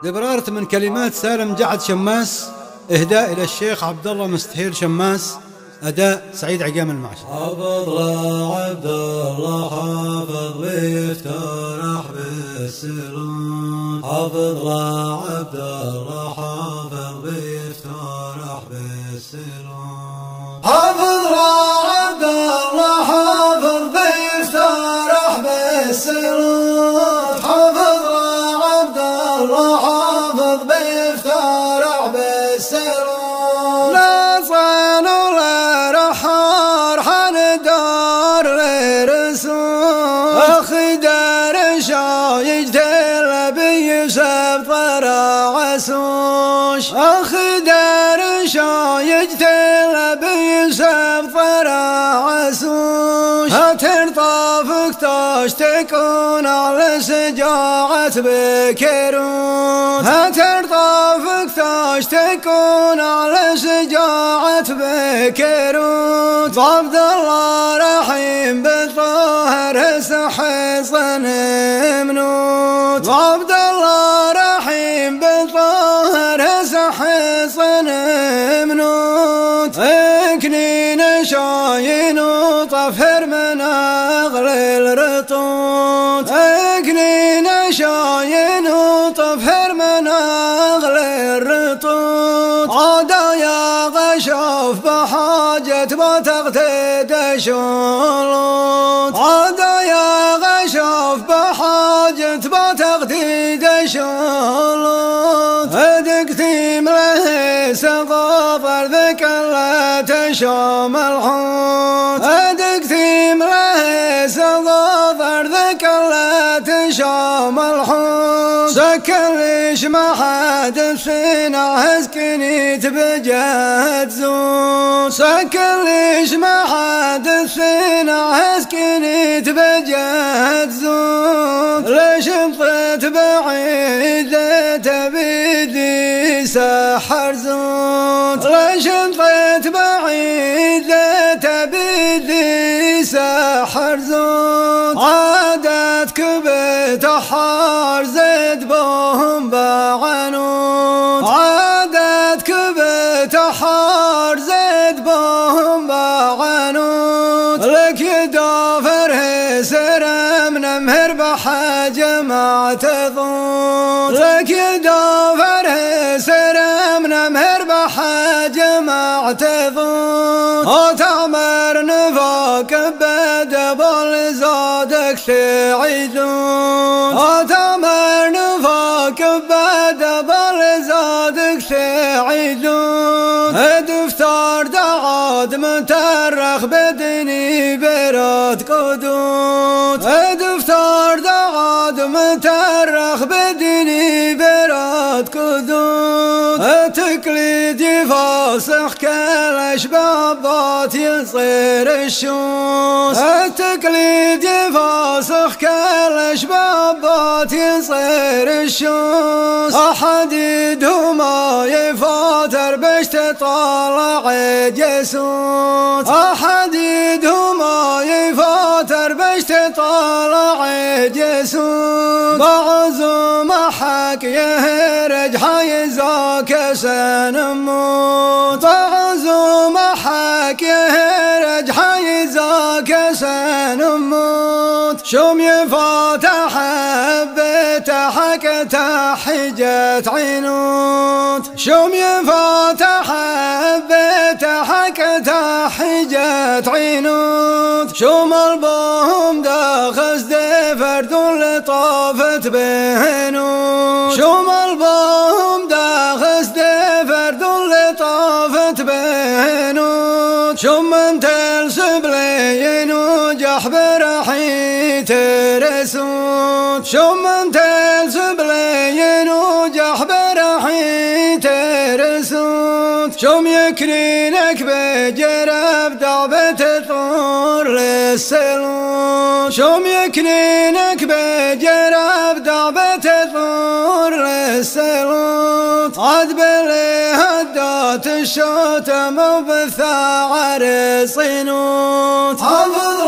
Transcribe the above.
دبرارت من كلمات سالم جعد شماس، إهداء إلى الشيخ عبد الله مستهير شماس، أداء سعيد عقام المعشر. حافظ لا عبد الله حافظ بيفترح بالسرور، حافظ لا عبد الله حافظ بيفترح بالسرور، حافظ لا عبد الله حافظ بيفترح بالسرور، حافظ لا عبد الله حافظ بيفترح بالسرور، لا صان ولا رحار حندار لرسول، اخي دار شايج دل بيسب طرع عسوش، اخي دار شايج دل بيسب طرع عسوش، هترطافك تاش تكون على سجاعة بكيروت، هترطافك تاش تكون على سجاعة بكيروت، عبد الله رحيم بالطاهر حصن منوت، عبد الله رحيم بالطاهر حصن منوت، اكنين شاين وطفر من اغل الرطوت، اكنين شاين وطفر من اغل الرطوت، عادا يا غشوف بحاجة بتغتد شلوت، عادا يا غشوف بحاجة بتغتد شلوت، ادقتي مله سقافر ذك لا تشوم الحوت، ادقتي مله سقافر ذك لا تشوم الحوت، سكلش ما حد فينا هسكني تبجهد زود، سكلش ما حد فينا هسكني تبجهد زود، ليش انطيت بعيد تبيدي سحر زود، ليش انطيت بعيد تبيدي سحر زود، عادتك بتحار زد بهم بعنود، عادتك بتحار زد بهم بعنود، لك يدافر سرم نمهر بحاجة ما تظون، لك يدافر سرم نمهر بحاجة ما تظون، وتعمر نفاك بدبل زادك تعيدون، وتعمر نفاك بدبل زادك تعيدون، دفتر دعاد مترخ بدني براد قدود، دفتر دعاد مترخ بدني براد قدود، تقليد يفاسخ كالاشبابات يصير الشوس، تقليد يفاسخ كالاشبابات يصير الشوس، احديدهما يفاتر باش تطالع جسوس، احديدهما يفاتر باش تطالع جسوس، بعزوم حق يهرج حيزاك سنموت، بعزوم حق يهرج حيزاك سنموت، شوم يفاتح بتحك تحجة عينوت، شوم يفاتح بتحك تحجة عينوت، شوم البهم داخز دفرد لطافت بهنوت، شوم البهم داخز دفرد لطافت بهنوت، شوم من تلسب لين وجح برحي ترسوت، شوم من تلسب لين وجح برحي ترسوت، شوم يكرينك بجرب دعبة طور للسلوت، شوم يكرينك بجرب دعبة طور للسلوت، عاد بلي هدات الشوتم وبثاعر صينوت، حافظ